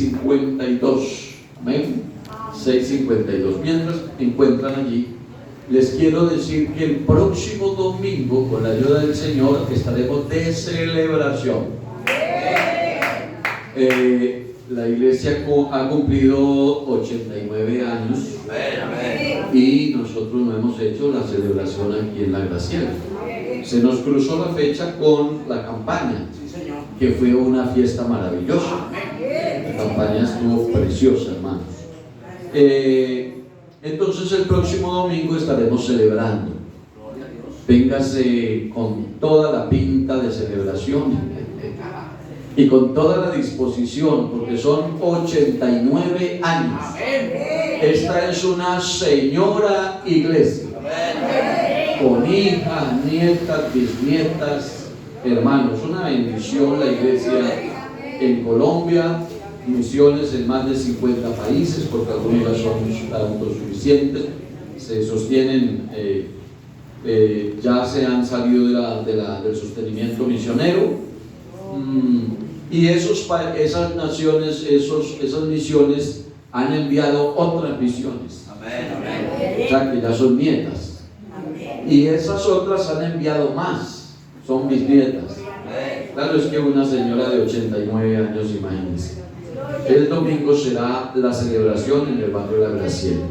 6:52. Amén. 6:52. Mientras encuentran allí, les quiero decir que el próximo domingo, con la ayuda del Señor, estaremos de celebración. La iglesia ha cumplido 89 años y nosotros no hemos hecho la celebración aquí en La Graciela. Se nos cruzó la fecha con la campaña, que fue una fiesta maravillosa. La campaña estuvo preciosa, hermanos. Entonces el próximo domingo estaremos celebrando. Véngase con toda la pinta de celebración y con toda la disposición, porque son 89 años. Esta es una señora iglesia, con hijas, nietas, bisnietas, hermanos. Una bendición la iglesia en Colombia, misiones en más de 50 países, porque algunas son autosuficientes, se sostienen, ya se han salido del sostenimiento misionero. Y esas naciones, esas misiones han enviado otras misiones. O sea que ya son nietas. Y esas otras han enviado más, son bisnietas. Claro, es que una señora de 89 años, imagínense. El domingo será la celebración en el barrio La Graciela.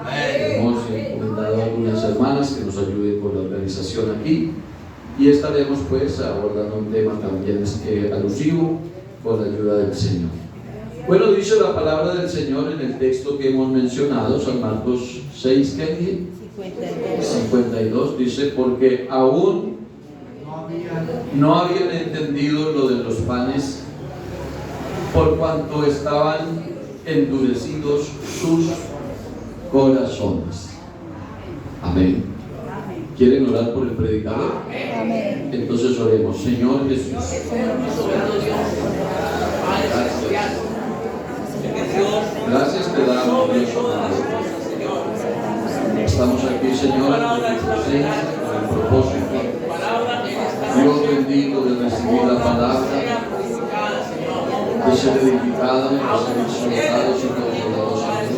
Hemos encomendado a algunas hermanas que nos ayuden con la organización aquí. Y estaremos pues abordando un tema también alusivo con la ayuda del Señor. Bueno, dice la palabra del Señor en el texto que hemos mencionado, San Marcos 6, ¿qué dije? 52, dice, porque aún no habían entendido lo de los panes, por cuanto estaban endurecidos sus corazones. Amén. ¿Quieren orar por el predicador? Amén. Entonces oremos. Señor Jesús, gracias te damos, Dios. Estamos aquí, Señor, con tu presencia, con el propósito, Dios bendito, de recibir la palabra, de ser edificado, de ser exhortados y consolados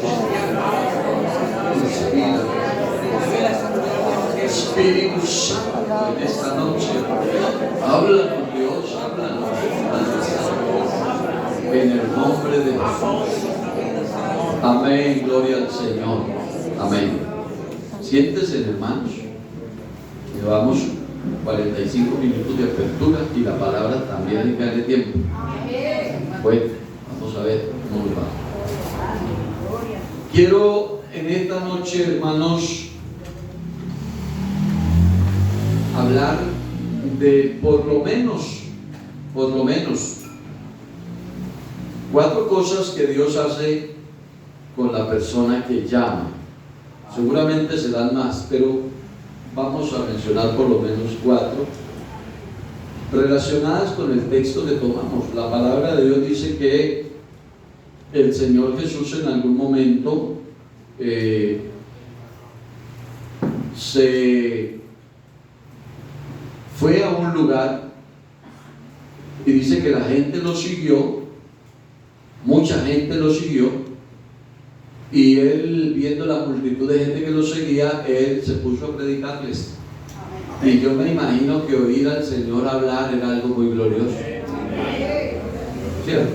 en Dios. Espíritu Santo, en esta noche, háblanos, Dios, háblanos, en el nombre de Jesús. Amén, gloria al Señor. Amén. Siéntese, hermanos. Llevamos 45 minutos de apertura y la palabra también hay que darle tiempo. Bueno, vamos a ver cómo nos va. Quiero en esta noche, hermanos, hablar de por lo menos 4 cosas que Dios hace con la persona que llama. Seguramente serán más, pero vamos a mencionar por lo menos 4 relacionadas con el texto que tomamos. La palabra de Dios dice que el Señor Jesús en algún momento se fue a un lugar y dice que la gente lo siguió, mucha gente lo siguió, y él, viendo la multitud de gente que lo seguía, él se puso a predicarles. Y yo me imagino que oír al Señor hablar era algo muy glorioso, ¿cierto?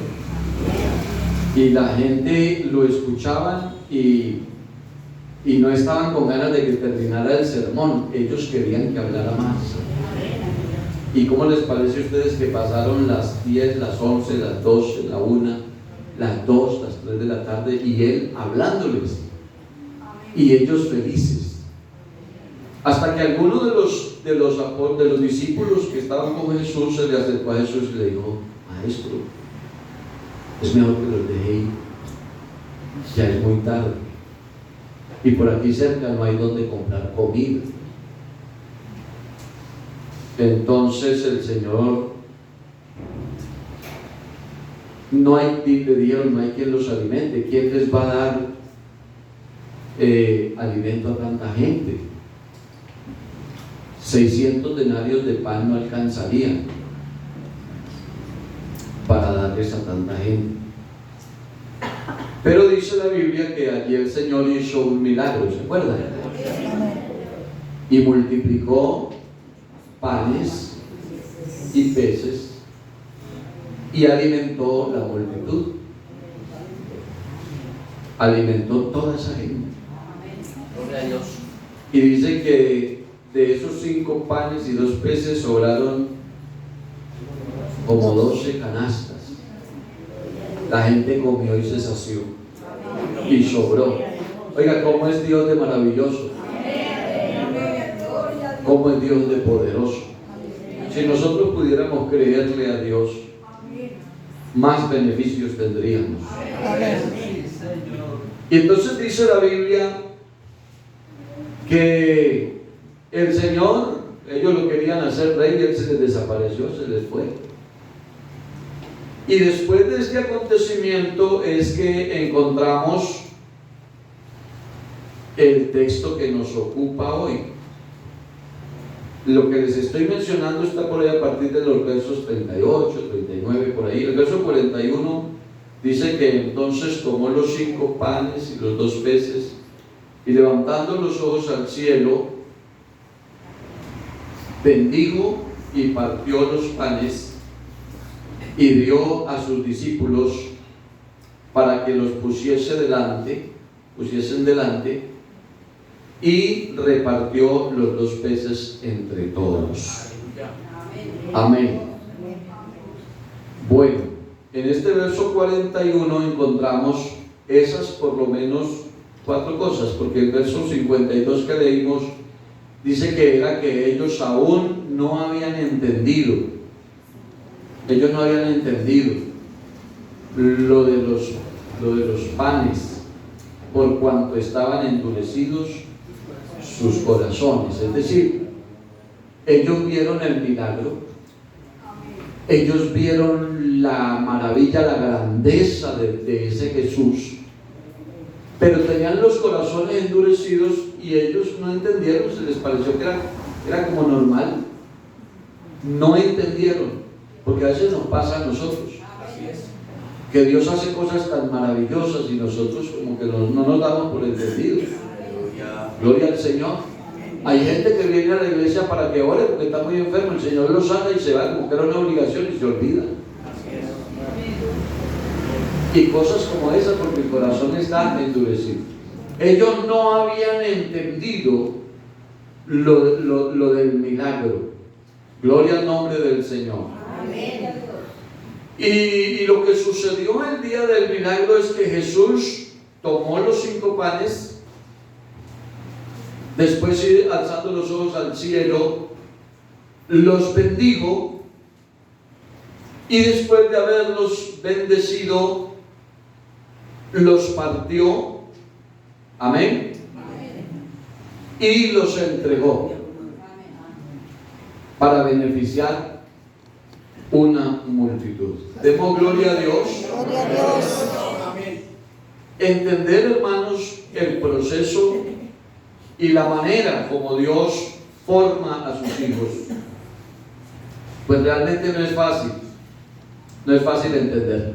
Y la gente lo escuchaban y no estaban con ganas de que terminara el sermón, ellos querían que hablara más. ¿Y cómo les parece a ustedes que pasaron las 10, las 11, las 12, la 1, las 2, las 3 de la tarde y él hablándoles? Y ellos felices. Hasta que alguno de los discípulos que estaban con Jesús se le acercó a Jesús y le dijo: Maestro, es mejor que los deje ir, ya es muy tarde y por aquí cerca no hay donde comprar comida. Entonces el Señor le dijeron: no hay quien los alimente. ¿Quién les va a dar alimento a tanta gente? 600 denarios de pan no alcanzarían para darles a tanta gente. Pero dice la Biblia que allí el Señor hizo un milagro, ¿se acuerdan? Y multiplicó panes y peces y alimentó la multitud. Alimentó toda esa gente. Gloria a Dios. Y dice que de esos 5 panes y 2 peces sobraron como 12 canastas. La gente comió y se sació y sobró. Oiga, cómo es Dios de maravilloso, cómo es Dios de poderoso. Si nosotros pudiéramos creerle a Dios, más beneficios tendríamos. Y entonces dice la Biblia que el Señor, ellos lo querían hacer rey y él se les desapareció, se les fue. Y después de este acontecimiento es que encontramos el texto que nos ocupa hoy. Lo que les estoy mencionando está por ahí a partir de los versos 38, 39, por ahí. El verso 41 dice que entonces tomó los 5 panes y los 2 peces y levantando los ojos al cielo, bendijo y partió los panes y dio a sus discípulos para que los pusiesen delante, y repartió los 2 peces entre todos. Amén. Bueno, en este verso 41 encontramos esas por lo menos 4 cosas, porque el verso 52 que leímos dice que era que ellos aún no habían entendido. Ellos no habían entendido lo de los panes, por cuanto estaban endurecidos sus corazones. Es decir, ellos vieron el milagro, ellos vieron la maravilla, la grandeza de ese Jesús, pero tenían los corazones endurecidos y ellos no entendieron, se les pareció que era como normal, no entendieron. Porque a veces nos pasa a nosotros que Dios hace cosas tan maravillosas y nosotros como que no nos damos por entendidos. Gloria al Señor. Hay gente que viene a la iglesia para que ore porque está muy enfermo, el Señor lo sana y se va como que era una obligación y se olvida. Y cosas como esas porque el corazón está endurecido. Ellos no habían entendido lo del milagro. Gloria al nombre del Señor. Y lo que sucedió el día del milagro es que Jesús tomó los 5 panes, después alzando los ojos al cielo, los bendijo y después de haberlos bendecido, los partió, amén, y los entregó para beneficiar una multitud. Demos gloria a Dios. Gloria a Dios. Entender, hermanos, el proceso y la manera como Dios forma a sus hijos, pues realmente no es fácil. No es fácil entender.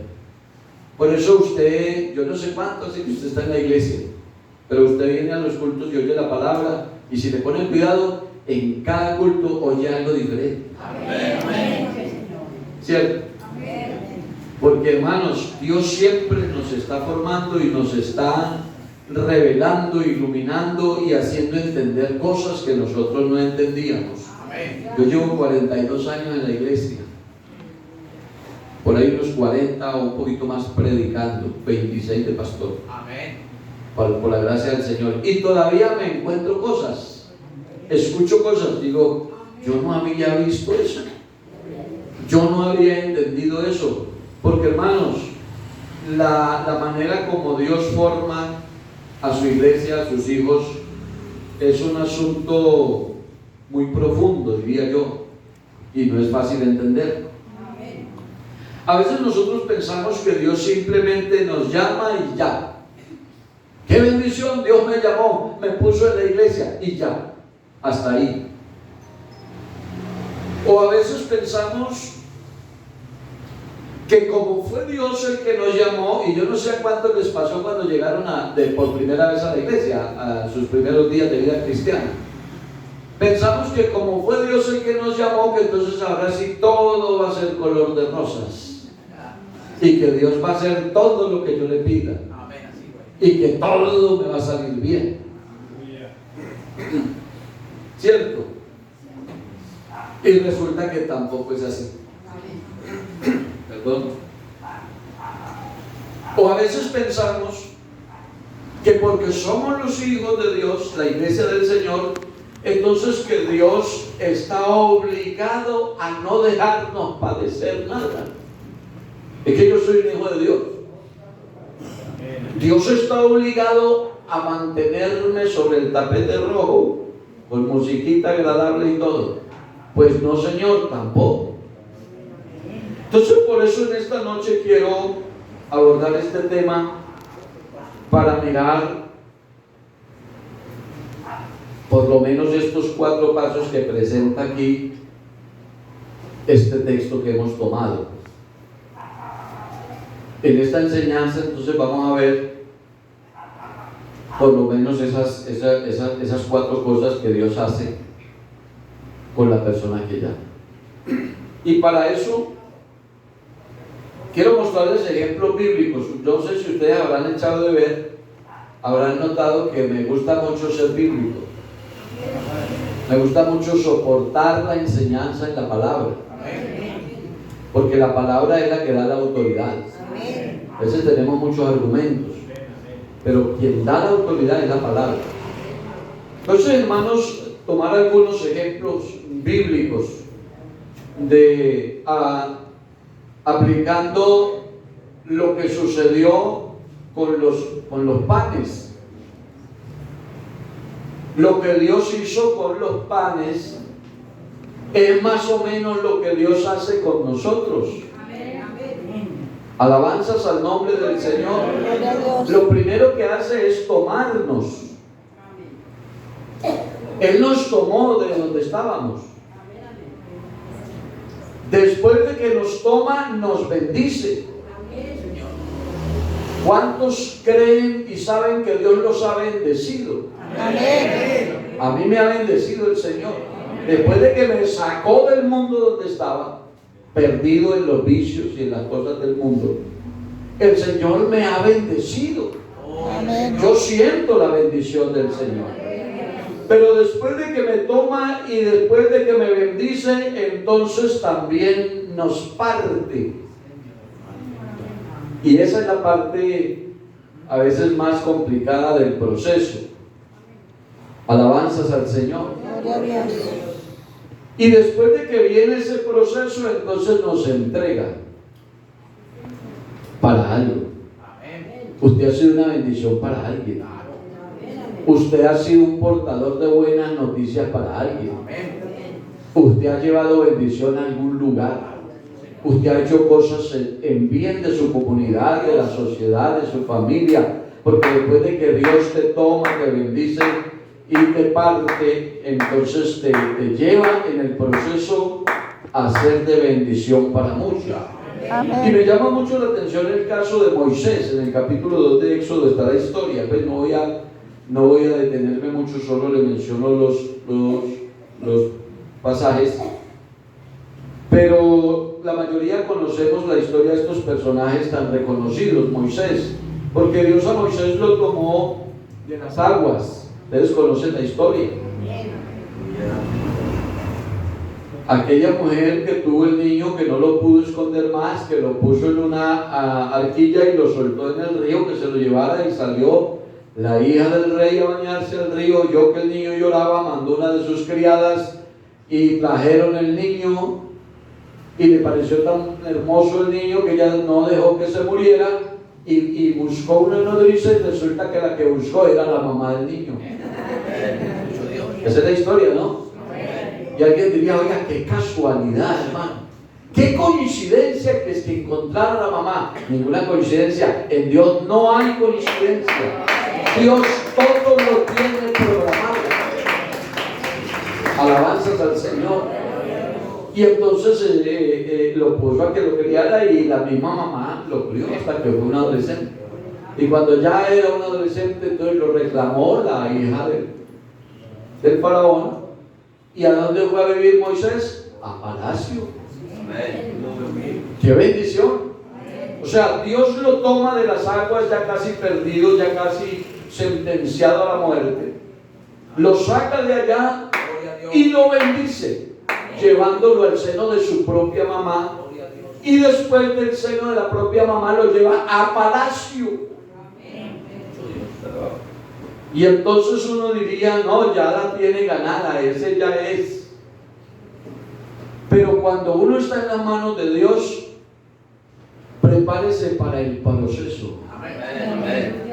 Por eso usted, yo no sé cuánto hace que usted está en la iglesia, pero usted viene a los cultos y oye la palabra, y si le ponen cuidado, en cada culto oye algo diferente. Amén. ¿Cierto? Porque, hermanos, Dios siempre nos está formando y nos está revelando, iluminando y haciendo entender cosas que nosotros no entendíamos. Yo llevo 42 años en la iglesia, por ahí unos 40 o un poquito más predicando, 26 de pastor. Amén. Por la gracia del Señor. Y todavía me encuentro cosas, escucho cosas, digo, yo no había visto eso, yo no había entendido eso. Porque, hermanos, la manera como Dios forma a su iglesia, a sus hijos, es un asunto muy profundo, diría yo, y no es fácil entender. A veces nosotros pensamos que Dios simplemente nos llama y ya. ¡Qué bendición! Dios me llamó, me puso en la iglesia y ya, hasta ahí. O a veces pensamos que como fue Dios el que nos llamó, y yo no sé a cuánto les pasó cuando llegaron por primera vez a la iglesia, a sus primeros días de vida cristiana, pensamos que como fue Dios el que nos llamó, que entonces ahora sí todo va a ser color de rosas, y que Dios va a hacer todo lo que yo le pida, y que todo me va a salir bien, ¿cierto? Y resulta que tampoco es así. Perdón. O a veces pensamos que porque somos los hijos de Dios, la iglesia del Señor, entonces que Dios está obligado a no dejarnos padecer nada. Es que yo soy un hijo de Dios. Dios está obligado a mantenerme sobre el tapete rojo, con musiquita agradable y todo. Pues no, Señor, tampoco. Entonces, por eso en esta noche quiero abordar este tema para mirar por lo menos estos 4 pasos que presenta aquí este texto que hemos tomado. En esta enseñanza, entonces, vamos a ver por lo menos esas 4 cosas que Dios hace con la persona que llama. Y para eso quiero mostrarles ejemplos bíblicos. No sé si ustedes habrán echado de ver, habrán notado que me gusta mucho ser bíblico. Me gusta mucho soportar la enseñanza en la palabra, porque la palabra es la que da la autoridad. A veces tenemos muchos argumentos, pero quien da la autoridad es la palabra. Entonces, hermanos, tomar algunos ejemplos bíblicos de aplicando lo que sucedió con los panes. Lo que Dios hizo con los panes es más o menos lo que Dios hace con nosotros. Alabanzas al nombre del Señor. Lo primero que hace es tomarnos. Él nos tomó de donde estábamos. Después de que nos toma, nos bendice. ¿Cuántos creen y saben que Dios los ha bendecido? Amén. A mí me ha bendecido el Señor. Después de que me sacó del mundo donde estaba, perdido en los vicios y en las cosas del mundo, el Señor me ha bendecido. Amén. Yo siento la bendición del Señor. Pero después de que me toma y después de que me bendice, entonces también nos parte. Y esa es la parte a veces más complicada del proceso. Alabanzas al Señor. Y después de que viene ese proceso, entonces nos entrega para algo. Usted ha sido una bendición para alguien. Usted ha sido un portador de buenas noticias para alguien. Usted ha llevado bendición a algún lugar. Usted ha hecho cosas en bien de su comunidad, de la sociedad, de su familia. Porque después de que Dios te toma, te bendice y te parte, entonces te lleva en el proceso a ser de bendición para muchos. Amén. Y me llama mucho la atención el caso de Moisés. En el capítulo 2 de Éxodo está la historia. Pues no voy a detenerme mucho, solo le menciono los pasajes. Pero la mayoría conocemos la historia de estos personajes tan reconocidos. Moisés, porque Dios a Moisés lo tomó de las aguas. Ustedes conocen la historia. Aquella mujer que tuvo el niño, que no lo pudo esconder más, que lo puso en una arquilla y lo soltó en el río, que se lo llevara, y salió la hija del rey a bañarse al río. Oyó que el niño lloraba, mandó una de sus criadas y trajeron el niño, y le pareció tan hermoso el niño que ella no dejó que se muriera, y buscó una nodriza, y resulta que la que buscó era la mamá del niño. Esa es la historia, ¿no? Y alguien diría, oiga, qué casualidad, hermano. Qué coincidencia que es que encontraron a la mamá. Ninguna coincidencia. En Dios no hay coincidencia. Dios todo lo tiene programado. Alabanzas al Señor. Y entonces lo puso a que lo criara y la misma mamá lo crió hasta que fue un adolescente. Y cuando ya era un adolescente, entonces lo reclamó la hija del faraón. ¿Y a dónde fue a vivir Moisés? A palacio. ¡Qué bendición! O sea, Dios lo toma de las aguas ya casi perdido, ya casi sentenciado a la muerte. Lo saca de allá y lo bendice, llevándolo al seno de su propia mamá. Y después del seno de la propia mamá lo lleva a palacio. Y entonces uno diría, no, ya la tiene ganada, ese ya es. Pero cuando uno está en las manos de Dios, prepárese para el proceso. Amén.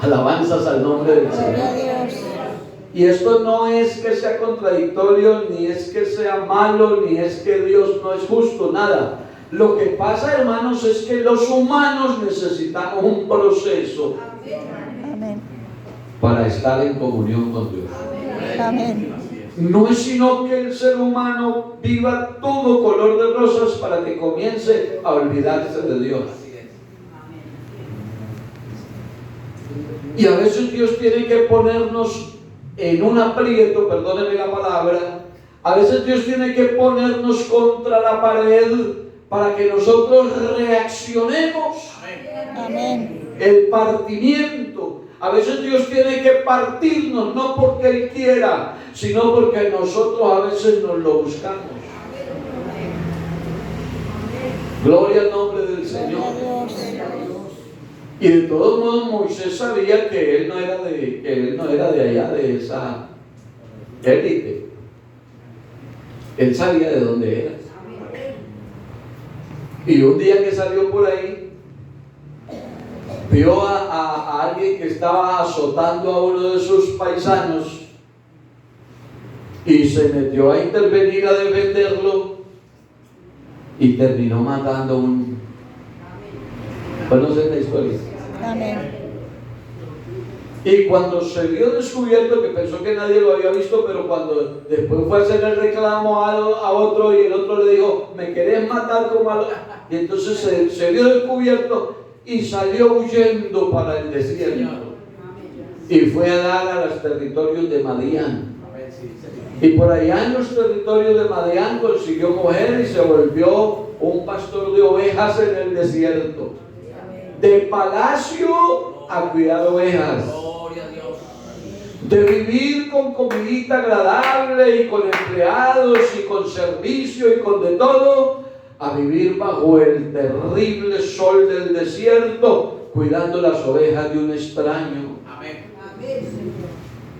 Alabanzas al nombre del Señor. Y esto no es que sea contradictorio, ni es que sea malo, ni es que Dios no es justo, nada. Lo que pasa, hermanos, es que los humanos necesitamos un proceso. Amén. Para estar en comunión con Dios. Amén. No es sino que el ser humano viva todo color de rosas para que comience a olvidarse de Dios. Y a veces Dios tiene que ponernos en un aprieto, perdónenme la palabra, a veces Dios tiene que ponernos contra la pared para que nosotros reaccionemos. Amén. El partimiento. A veces Dios tiene que partirnos, no porque Él quiera, sino porque nosotros a veces nos lo buscamos. Gloria al nombre del Señor. Y de todos modos Moisés sabía que él no era de allá, de esa élite. Él sabía de dónde era. Y un día que salió por ahí, vio a alguien que estaba azotando a uno de sus paisanos y se metió a intervenir, a defenderlo, y terminó matando a un... ¿Conocen la historia? Amén. Y cuando se vio descubierto, que pensó que nadie lo había visto, pero cuando después fue a hacer el reclamo a otro y el otro le dijo, ¿me querés matar como a...? Y entonces se vio descubierto y salió huyendo para el desierto. Y fue a dar a los territorios de Madián. Y por allá en los territorios de Madián consiguió mujer y se volvió un pastor de ovejas en el desierto. De palacio a cuidar ovejas. De vivir con comidita agradable y con empleados y con servicio y con de todo, a vivir bajo el terrible sol del desierto, cuidando las ovejas de un extraño. Amén.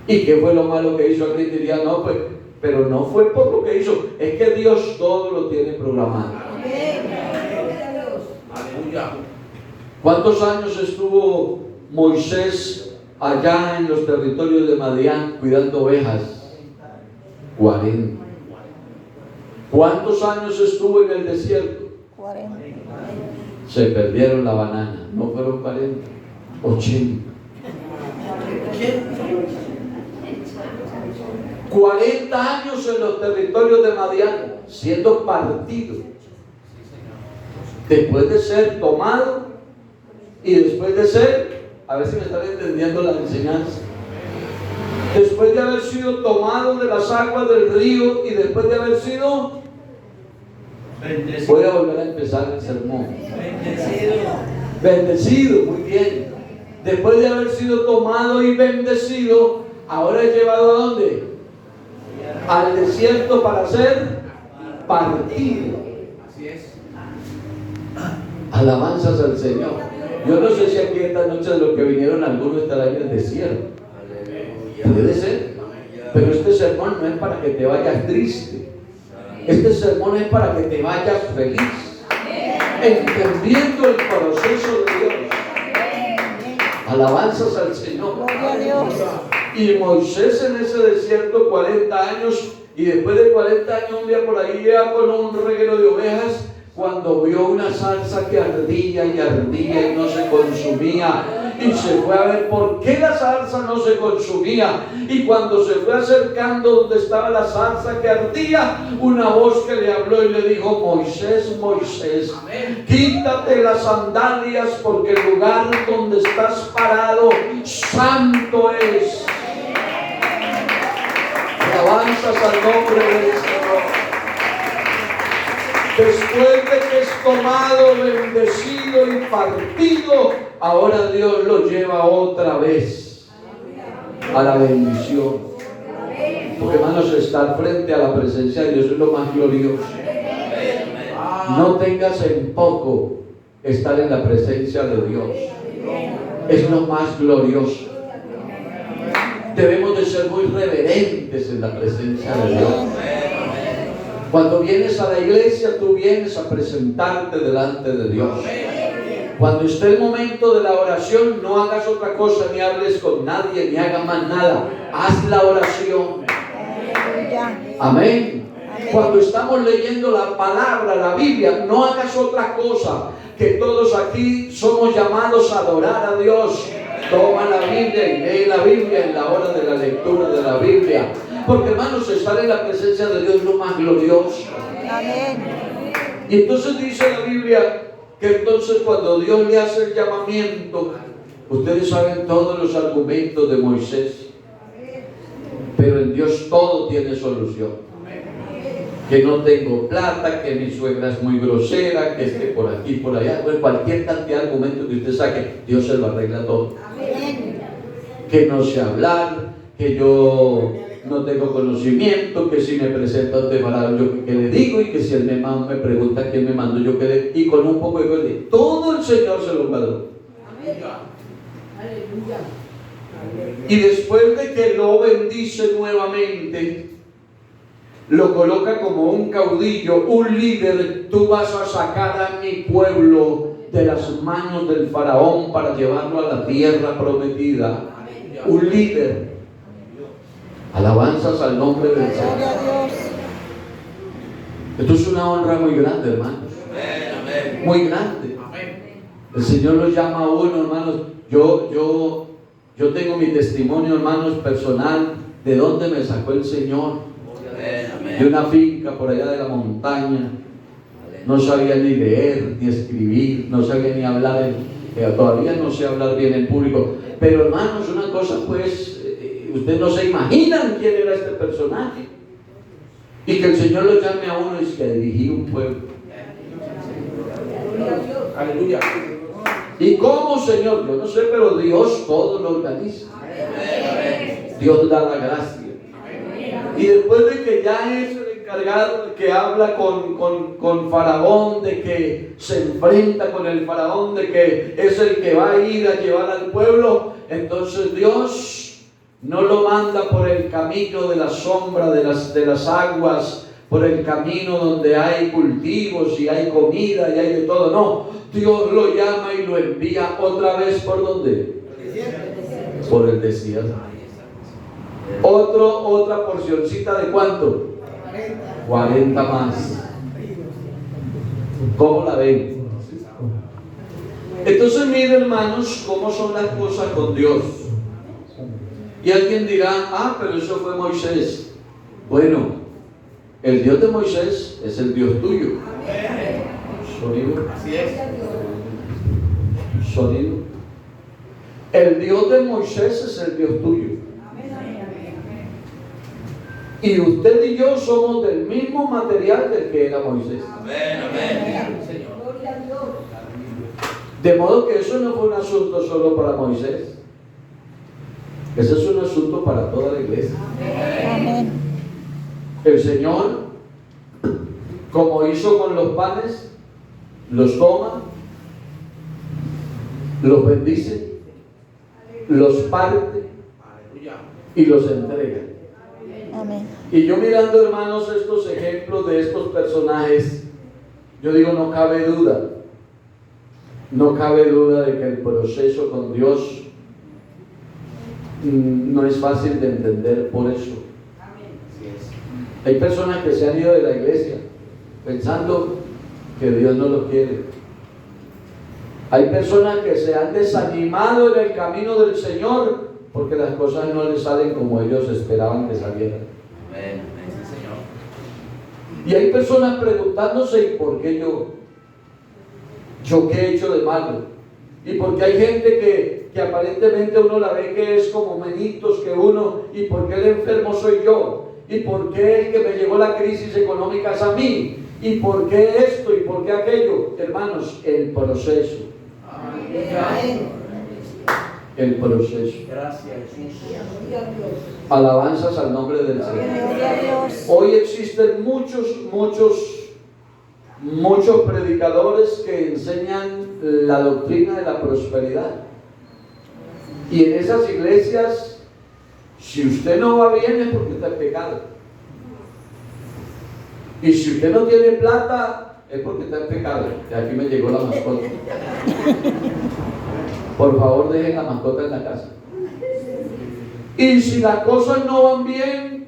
¿Y qué fue lo malo que hizo? Alguien diría, no, pues, pero no fue por lo que hizo, es que Dios todo lo tiene programado. Aleluya. ¿Cuántos años estuvo Moisés allá en los territorios de Madián cuidando ovejas? 40. ¿Cuántos años estuvo en el desierto? 40. Se perdieron la banana, no fueron 40, 80. 40 años en los territorios de Madián, siendo partido. Después de ser tomado y después de ser, a ver si me están entendiendo la enseñanza, después de haber sido tomado de las aguas del río y después de haber sido bendecido. Voy a volver a empezar el sermón. Bendecido, muy bien. Después de haber sido tomado y bendecido, ahora es llevado ¿a dónde? Al desierto para ser partido. Así es. Alabanzas al Señor. Yo no sé si aquí esta noche de los que vinieron algunos estarán en el desierto. Puede ser. Pero este sermón no es para que te vayas triste. Este sermón es para que te vayas feliz, entendiendo el proceso de Dios. Alabanzas al Señor. Y Moisés en ese desierto 40 años, y después de 40 años un día por ahí iba con un reguero de ovejas, cuando vio una salsa que ardía y ardía y no se consumía, y se fue a ver por qué la zarza no se consumía. Y cuando se fue acercando donde estaba la zarza que ardía, una voz que le habló y le dijo: Moisés, Moisés, quítate las sandalias, porque el lugar donde estás parado santo es. Alabanzas al nombre del Señor. Después de que es tomado, bendecido y partido, ahora Dios lo lleva otra vez a la bendición. Porque, hermanos, estar frente a la presencia de Dios es lo más glorioso. No tengas en poco estar en la presencia de Dios. Es lo más glorioso. Debemos de ser muy reverentes en la presencia de Dios. Cuando vienes a la iglesia, tú vienes a presentarte delante de Dios. Cuando esté el momento de la oración, no hagas otra cosa, ni hables con nadie, ni hagas más nada. Haz la oración. Amén. Cuando estamos leyendo la palabra, la Biblia, no hagas otra cosa, que todos aquí somos llamados a adorar a Dios. Toma la Biblia y lee la Biblia en la hora de la lectura de la Biblia. Porque, hermanos, estar en la presencia de Dios es lo más glorioso. Amén. Y entonces dice la Biblia que entonces cuando Dios le hace el llamamiento, ustedes saben todos los argumentos de Moisés, pero en Dios todo tiene solución. Que no tengo plata, que mi suegra es muy grosera, que es que por aquí, por allá, pues cualquier cantidad de argumentos que usted saque, Dios se lo arregla todo. Amén. Que no sé hablar, que yo no tengo conocimiento, que si me presento ante Faraón, yo que le digo, y que si él me pregunta quién me mandó, yo que le, y con un poco de goles, todo el Señor se lo mandó. Y después de que lo bendice nuevamente, lo coloca como un caudillo, un líder. Tú vas a sacar a mi pueblo de las manos del Faraón para llevarlo a la tierra prometida. Un líder. Alabanzas al nombre del Señor. Esto es una honra muy grande, hermanos. Muy grande. El Señor los llama a uno, hermanos. Yo tengo mi testimonio, hermanos, personal, de dónde me sacó el Señor. De una finca por allá de la montaña. No sabía ni leer ni escribir, no sabía ni hablar, todavía no sé hablar bien en público. Pero, hermanos, una cosa, pues, ustedes no se imaginan quién era este personaje. Y que el Señor lo llame a uno y que dirigir un pueblo. Aleluya. ¿Y cómo, Señor? Yo no sé, pero Dios todo lo organiza. Dios da la gracia. Y después de que ya es el encargado que habla con Faraón, de que se enfrenta con el Faraón, de que es el que va a ir a llevar al pueblo, entonces Dios no lo manda por el camino de la sombra de las aguas, por el camino donde hay cultivos y hay comida y hay de todo. No, Dios lo llama y lo envía otra vez. ¿Por dónde? Por el desierto. Otra porcioncita de ¿cuánto? 40 más. ¿Cómo la ven? Entonces, miren, hermanos, cómo son las cosas con Dios. Y alguien dirá: pero eso fue Moisés. Bueno, el Dios de Moisés es el Dios tuyo. Sonido. Así es. Sonido. El Dios de Moisés es el Dios tuyo. Y usted y yo somos del mismo material del que era Moisés. Amén. De modo que eso no fue un asunto solo para Moisés. Ese es un asunto para toda la iglesia. Amén. El Señor, como hizo con los panes, los toma, los bendice, los parte y los entrega. Amén. Y yo mirando, hermanos, estos ejemplos de estos personajes, yo digo, no cabe duda de que el proceso con Dios no es fácil de entender por eso. Hay personas que se han ido de la iglesia pensando que Dios no los quiere. Hay personas que se han desanimado en el camino del Señor porque las cosas no les salen como ellos esperaban que salieran. Amén, sí, Señor. Y hay personas preguntándose, ¿y por qué yo? ¿Yo qué he hecho de malo? Y porque hay gente que aparentemente uno la ve que es como menitos que uno, ¿y por qué el enfermo soy yo? ¿Y por qué el que me llegó la crisis económica es a mí? ¿Y por qué esto? ¿Y por qué aquello? Hermanos, el proceso. Amén. El proceso. Gracias, Jesús. Alabanzas al nombre del Señor. Hoy existen muchos predicadores que enseñan la doctrina de la prosperidad. Y en esas iglesias, si usted no va bien es porque está en pecado. Y si usted no tiene plata es porque está en pecado. Y aquí me llegó la mascota. Por favor, dejen la mascota en la casa. Y si las cosas no van bien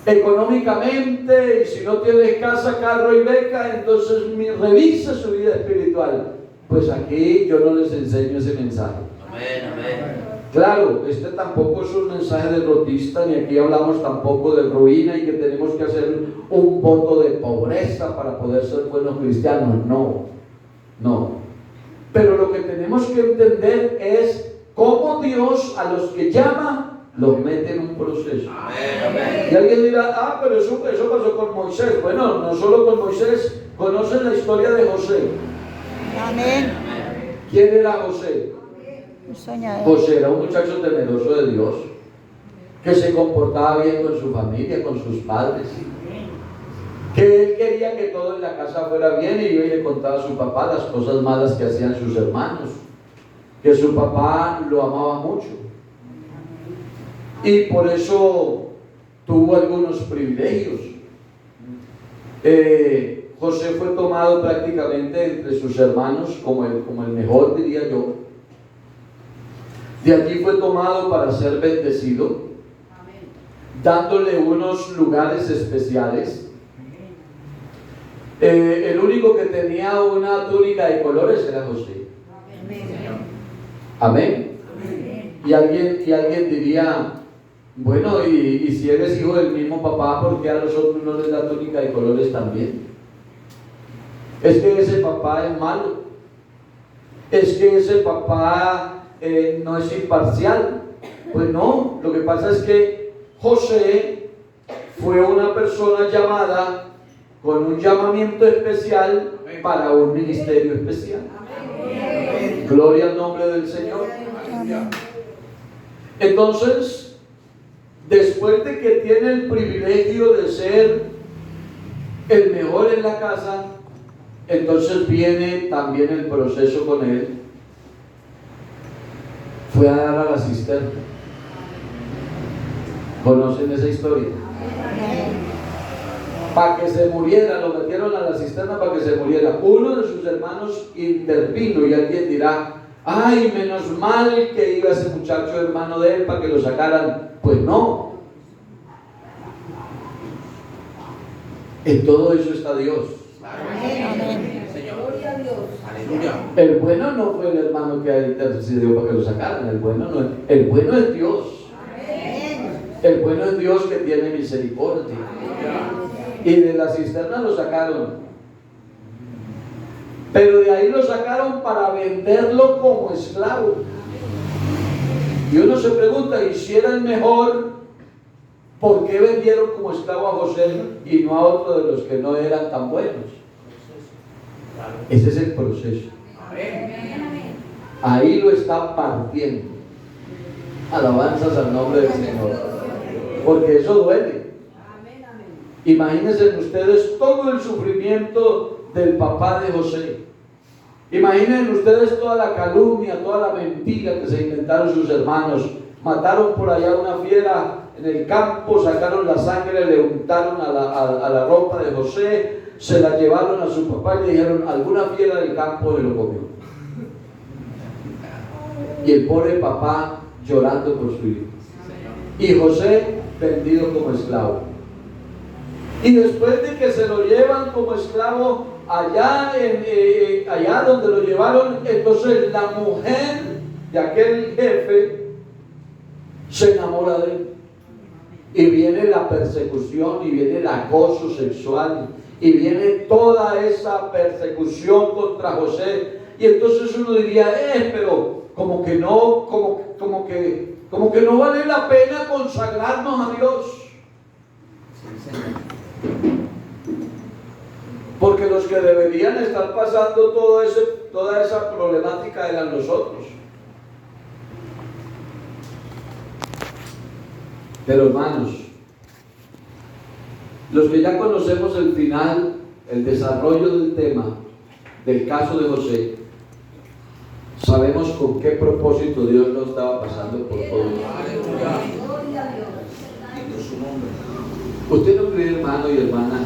económicamente, y si no tienes casa, carro y beca, entonces revisa su vida espiritual. Pues aquí yo no les enseño ese mensaje. Amén, amén. Claro, este tampoco es un mensaje derrotista, ni aquí hablamos tampoco de ruina y que tenemos que hacer un voto de pobreza para poder ser buenos cristianos. No. Pero lo que tenemos que entender es cómo Dios a los que llama los mete en un proceso. Amén. Y alguien dirá, pero eso pasó con Moisés. Bueno, no solo con Moisés, conocen la historia de José. Amén. ¿Quién era José? Un soñador. José era un muchacho temeroso de Dios, que se comportaba bien con su familia, con sus padres, que él quería que todo en la casa fuera bien, y yo le contaba a su papá las cosas malas que hacían sus hermanos, que su papá lo amaba mucho y por eso tuvo algunos privilegios. José fue tomado prácticamente entre sus hermanos como el mejor, diría yo. De allí fue tomado para ser bendecido, dándole unos lugares especiales. El único que tenía una túnica de colores era José. Amén. Y alguien diría, bueno, y si eres hijo del mismo papá, ¿por qué a los otros no les da túnica de colores también? Es que ese papá es malo. Es que ese papá no es imparcial. Pues no, lo que pasa es que José fue una persona llamada con un llamamiento especial para un ministerio especial. Gloria al nombre del Señor. Entonces, después de que tiene el privilegio de ser el mejor en la casa, entonces viene también el proceso con él. Fue a dar a la cisterna. ¿Conocen esa historia? Para que se muriera, lo metieron a la cisterna para que se muriera. Uno de sus hermanos intervino, y alguien dirá, ay, menos mal que iba ese muchacho hermano de él para que lo sacaran. Pues no. En todo eso está Dios. Amén. El bueno no fue el hermano que intercedió para que lo sacaran. El bueno es Dios. El bueno es Dios que tiene misericordia. Y de la cisterna lo sacaron. Pero de ahí lo sacaron para venderlo como esclavo. Y uno se pregunta, ¿y si era el mejor, por qué vendieron como esclavo a José y no a otro de los que no eran tan buenos? Ese es el proceso. Ahí lo está partiendo. Alabanzas al nombre del Señor. Porque eso duele. Imagínense ustedes todo el sufrimiento del papá de José. Imaginen ustedes toda la calumnia, toda la mentira que se inventaron sus hermanos. Mataron por allá una fiera en el campo, sacaron la sangre, le untaron a la ropa de José, se la llevaron a su papá y le dijeron, alguna fiera del campo se lo comió. Y el pobre papá llorando por su hijo. Y José vendido como esclavo. Y después de que se lo llevan como esclavo, allá donde lo llevaron, entonces la mujer de aquel jefe se enamora de él. Y viene la persecución, y viene el acoso sexual, y viene toda esa persecución contra José. Y entonces uno diría, pero como que no vale la pena consagrarnos a Dios. Porque los que deberían estar pasando toda esa problemática eran nosotros. Pero hermanos, los que ya conocemos el final, el desarrollo del tema, del caso de José, sabemos con qué propósito Dios lo estaba pasando por todo esto. ¿Usted no cree, hermano y hermana,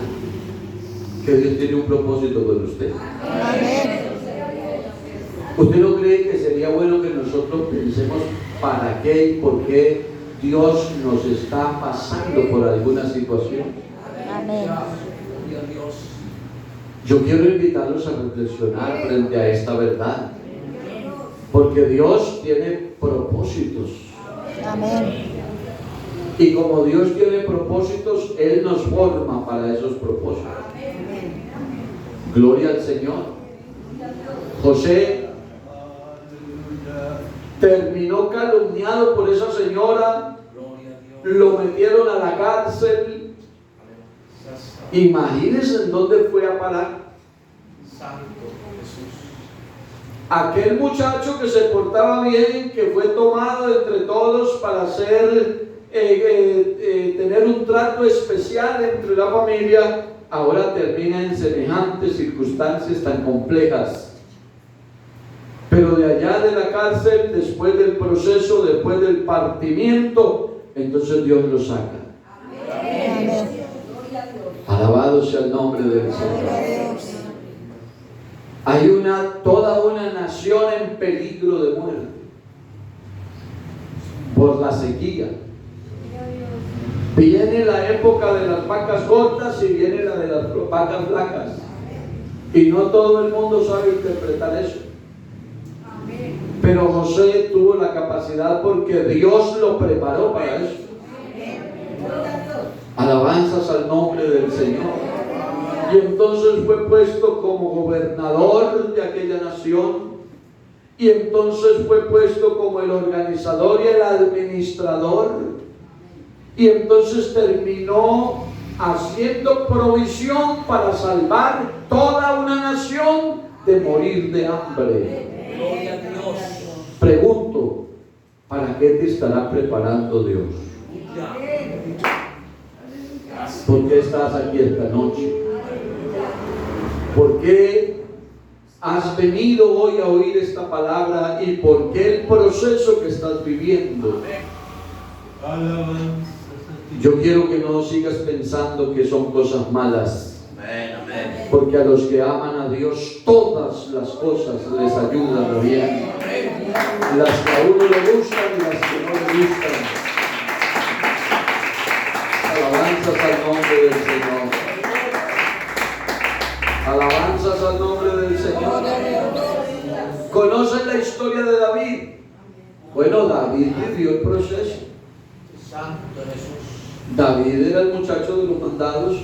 que Dios tiene un propósito con usted? ¿Usted no cree que sería bueno que nosotros pensemos para qué y por qué Dios nos está pasando por alguna situación? Amén. Yo quiero invitarlos a reflexionar frente a esta verdad, porque Dios tiene propósitos. Amén. Y como Dios tiene propósitos, Él nos forma para esos propósitos. Gloria al Señor. José terminó calumniado por esa señora, lo metieron a la cárcel. Imagínense en dónde fue a parar. Aquel muchacho que se portaba bien, que fue tomado entre todos para tener un trato especial entre la familia, ahora termina en semejantes circunstancias tan complejas. Pero de allá de la cárcel, después del proceso, después del partimiento, entonces Dios lo saca. Amén. Alabado sea el nombre del Señor. Hay toda una nación en peligro de muerte por la sequía. Viene la época de las vacas gordas y viene la de las vacas flacas. Y no todo el mundo sabe interpretar eso. Pero José tuvo la capacidad porque Dios lo preparó para eso. Alabanzas al nombre del Señor. Y entonces fue puesto como gobernador de aquella nación. Y entonces fue puesto como el organizador y el administrador. Y entonces terminó haciendo provisión para salvar toda una nación de morir de hambre. Gloria a Dios. Pregunto, ¿para qué te estará preparando Dios? ¿Por qué estás aquí esta noche? ¿Por qué has venido hoy a oír esta palabra? ¿Y por qué el proceso que estás viviendo? Yo quiero que no sigas pensando que son cosas malas. Amén, amén. Porque a los que aman a Dios, todas las cosas les ayudan a bien. Las que a uno le gustan y las que no le gustan. Alabanzas al nombre del Señor. Alabanzas al nombre del Señor. ¿Conocen la historia de David? Bueno, David vivió el proceso. Santo Jesús. David era el muchacho de los mandados.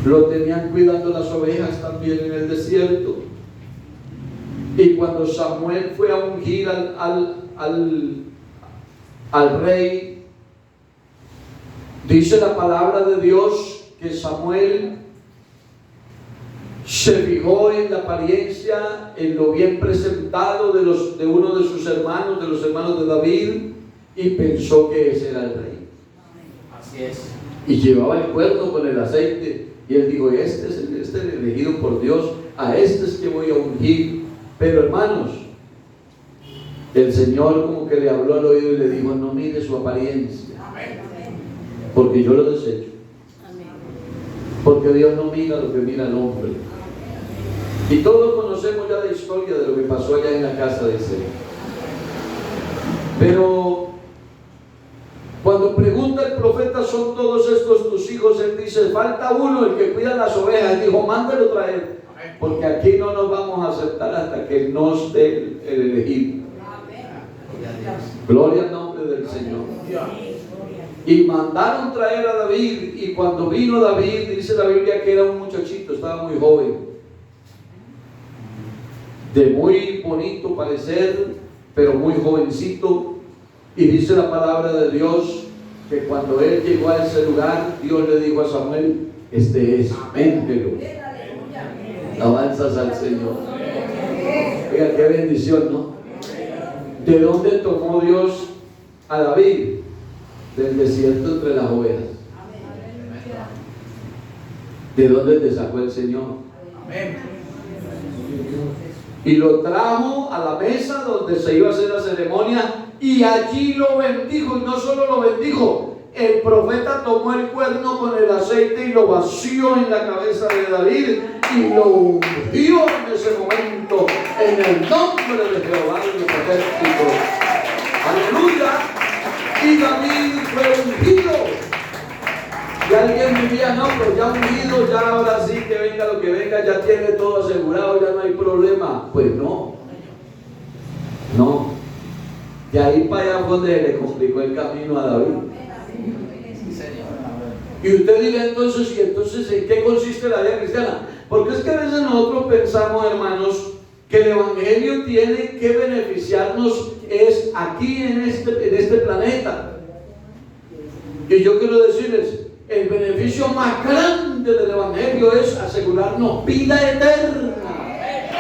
Lo tenían cuidando las ovejas también en el desierto. Y cuando Samuel fue a ungir al rey, dice la palabra de Dios que Samuel se fijó en la apariencia, en lo bien presentado de uno de sus hermanos, de los hermanos de David, y pensó que ese era el rey. Así es. Y llevaba el cuerno con el aceite. Y él dijo, este es el elegido por Dios, a este es que voy a ungir. Pero hermanos, el Señor como que le habló al oído y le dijo, no mire su apariencia, porque yo lo desecho. Porque Dios no mira lo que mira el hombre. Y todos conocemos ya la historia de lo que pasó allá en la casa de Isaí. Pero cuando pregunta el profeta, ¿son todos estos tus hijos? hijos, él dice, falta uno, el que cuida las ovejas. Él dijo, mándelo traer, porque aquí no nos vamos a aceptar hasta que nos dé el elegido. Gloria al nombre del Señor. Y mandaron traer a David, y cuando vino David, dice la Biblia que era un muchachito, estaba muy joven, de muy bonito parecer, pero muy jovencito. Y dice la palabra de Dios que cuando él llegó a ese lugar, Dios le dijo a Samuel, este es, méntelo. Alabanzas al Señor. Oiga, qué bendición, ¿no? ¿De dónde tomó Dios a David? Del desierto entre las ovejas. ¿De dónde te sacó el Señor? Y lo trajo a la mesa donde se iba a hacer la ceremonia, y allí lo bendijo. Y no solo lo bendijo, el profeta tomó el cuerno con el aceite y lo vació en la cabeza de David y lo ungió en ese momento en el nombre de Jehová de los ejércitos. Aleluya. Y David fue ungido. Y alguien diría, no, pues ya ungido, ya ahora sí que venga lo que venga, ya tiene todo asegurado, ya no hay problema. Pues no. No. De ahí para allá fue donde le complicó el camino a David. Y usted dirá entonces, ¿y entonces en qué consiste la vida cristiana? Porque es que a veces nosotros pensamos, hermanos, que el Evangelio tiene que beneficiarnos es aquí en este planeta. Y yo quiero decirles, el beneficio más grande del Evangelio es asegurarnos vida eterna.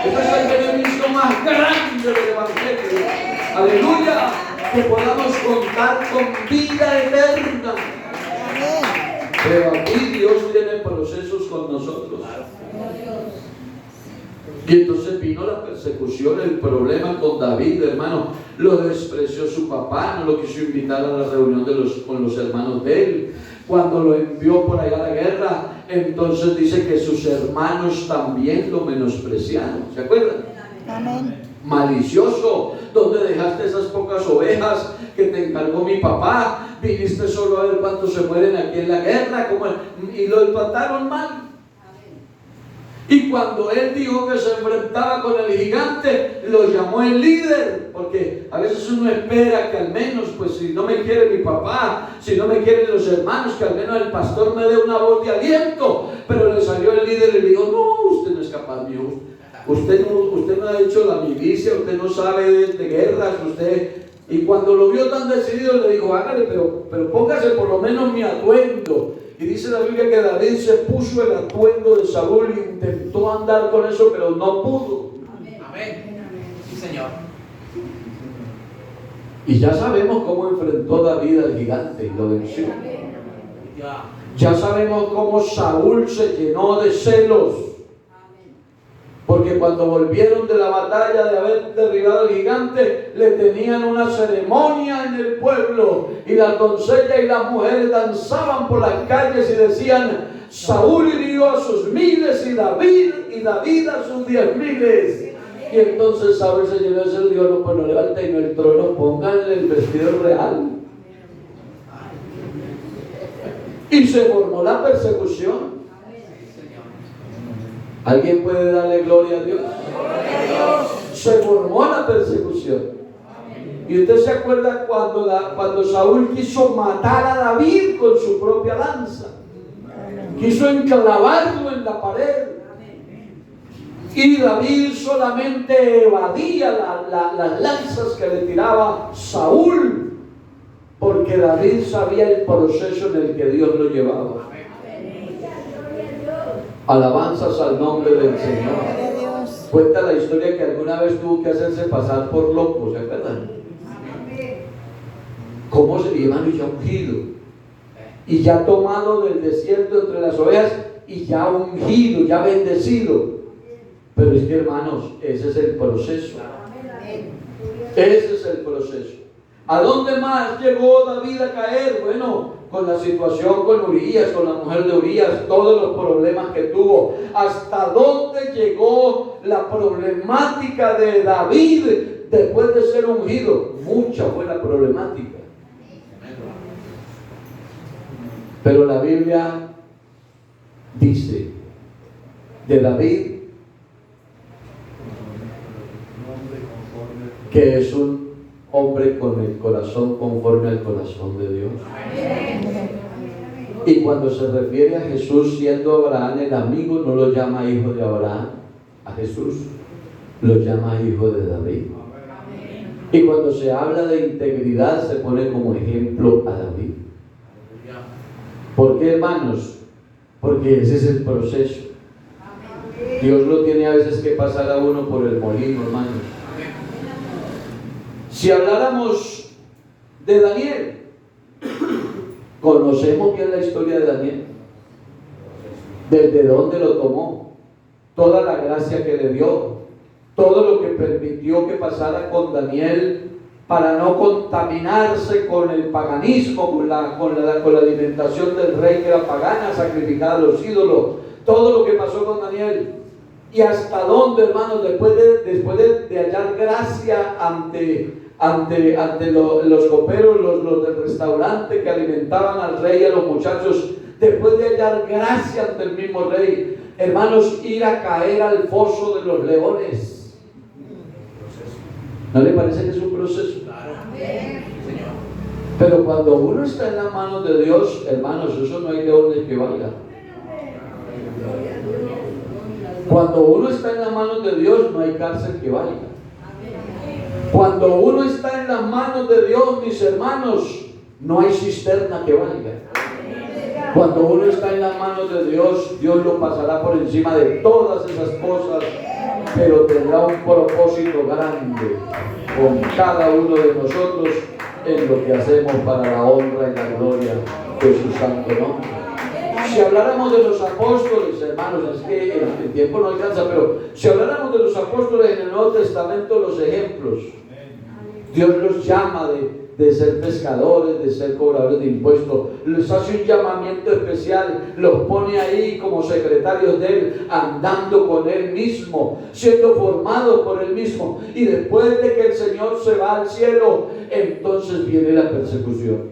Ese es el beneficio más grande del Evangelio. Aleluya, que podamos contar con vida eterna. Pero aquí Dios tiene procesos con nosotros. Y entonces vino la persecución, el problema con David, hermano. Lo despreció su papá, no lo quiso invitar a la reunión con los hermanos de él. Cuando lo envió por allá a la guerra, entonces dice que sus hermanos también lo menospreciaron. ¿Se acuerdan? Amén. Malicioso, ¿dónde dejaste esas pocas ovejas que te encargó mi papá? Viniste solo a ver cuántos se mueren aquí en la guerra, y lo trataron mal. Y cuando él dijo que se enfrentaba con el gigante, lo llamó el líder, porque a veces uno espera que al menos, pues si no me quiere mi papá, si no me quieren los hermanos, que al menos el pastor me dé una voz de aliento. Pero le salió el líder y le dijo, no, usted no es capaz mío. Usted no ha hecho la milicia, usted no sabe de guerras, usted... Y cuando lo vio tan decidido le dijo, hágale, pero póngase por lo menos mi atuendo. Y dice la Biblia que David se puso el atuendo de Saúl e intentó andar con eso, pero no pudo. Amén. Sí, Señor. Y ya sabemos cómo enfrentó David al gigante y lo venció. Ya sabemos cómo Saúl se llenó de celos. Porque cuando volvieron de la batalla de haber derribado al gigante, le tenían una ceremonia en el pueblo. Y las doncellas y las mujeres danzaban por las calles y decían, Saúl hirió a sus miles y David a sus 10,000. Y entonces Saúl se llenó de celos y dijo, no, pues no levanten el trono, pónganle el vestido real. Y se formó la persecución. ¿Alguien puede darle gloria a Dios? Se formó la persecución. Y usted se acuerda cuando Saúl quiso matar a David con su propia lanza. Quiso enclavarlo en la pared. Y David solamente evadía las lanzas que le tiraba Saúl, porque David sabía el proceso en el que Dios lo llevaba. Alabanzas al nombre del Señor. Cuenta la historia que alguna vez tuvo que hacerse pasar por loco, ¿se acuerdan? ¿Cómo se llevan ya ungido? Y ya tomado del desierto entre las ovejas, y ya ungido, ya bendecido. Pero es que, hermanos, ese es el proceso. Ese es el proceso. ¿A dónde más llegó David a caer? Bueno, con la situación con Urías, con la mujer de Urías, todos los problemas que tuvo. ¿Hasta dónde llegó la problemática de David después de ser ungido? Mucha fue la problemática. Pero la Biblia dice de David que es un hombre con el corazón conforme al corazón de Dios. Y cuando se refiere a Jesús siendo Abraham el amigo, no lo llama hijo de Abraham, a Jesús lo llama hijo de David. Y cuando se habla de integridad se pone como ejemplo a David. ¿Por qué, hermanos? Porque ese es el proceso. Dios lo tiene a veces que pasar a uno por el molino, hermanos. Si habláramos de Daniel, conocemos bien la historia de Daniel, desde dónde lo tomó, toda la gracia que le dio, todo lo que permitió que pasara con Daniel para no contaminarse con el paganismo, con la alimentación del rey que era pagana, sacrificada a los ídolos, todo lo que pasó con Daniel. Y hasta dónde, hermanos, después de hallar gracia ante los coperos, los del restaurante que alimentaban al rey y a los muchachos, después de hallar gracia ante el mismo rey, hermanos, ir a caer al foso de los leones. ¿No le parece que es un proceso? Claro. Señor. Pero cuando uno está en las manos de Dios, hermanos, eso no hay leones que valgan. Cuando uno está en las manos de Dios, no hay cárcel que valga. Cuando uno está en las manos de Dios, mis hermanos, no hay cisterna que valga. Cuando uno está en las manos de Dios, Dios lo pasará por encima de todas esas cosas, pero tendrá un propósito grande con cada uno de nosotros en lo que hacemos para la honra y la gloria de su santo nombre. Si habláramos de los apóstoles, hermanos, es que el tiempo no alcanza, pero si habláramos de los apóstoles en el Nuevo Testamento, los ejemplos, Dios los llama de ser pescadores, de ser cobradores de impuestos, les hace un llamamiento especial, los pone ahí como secretarios de Él, andando con Él mismo, siendo formados por Él mismo, y después de que el Señor se va al cielo, entonces viene la persecución.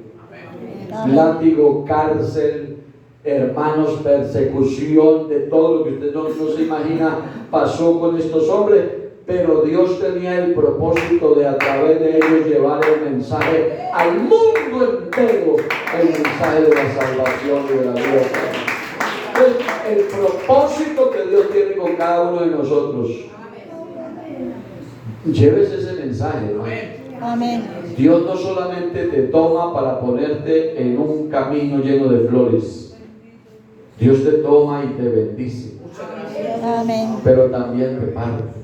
Amén. Látigo, cárcel, hermanos, persecución, de todo lo que usted no se imagina pasó con estos hombres. Pero Dios tenía el propósito de a través de ellos llevar el mensaje al mundo entero, el mensaje de la salvación y de la vida. El propósito que Dios tiene con cada uno de nosotros. Llévese ese mensaje, ¿no? Amén. Dios no solamente te toma para ponerte en un camino lleno de flores. Dios te toma y te bendice. Amén. Pero también te parte.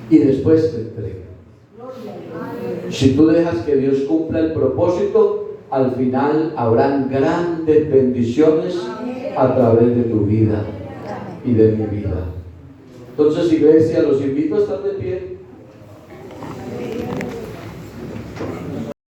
Y después te entrega. Si tú dejas que Dios cumpla el propósito, al final habrán grandes bendiciones a través de tu vida y de mi vida. Entonces, iglesia, los invito a estar de pie.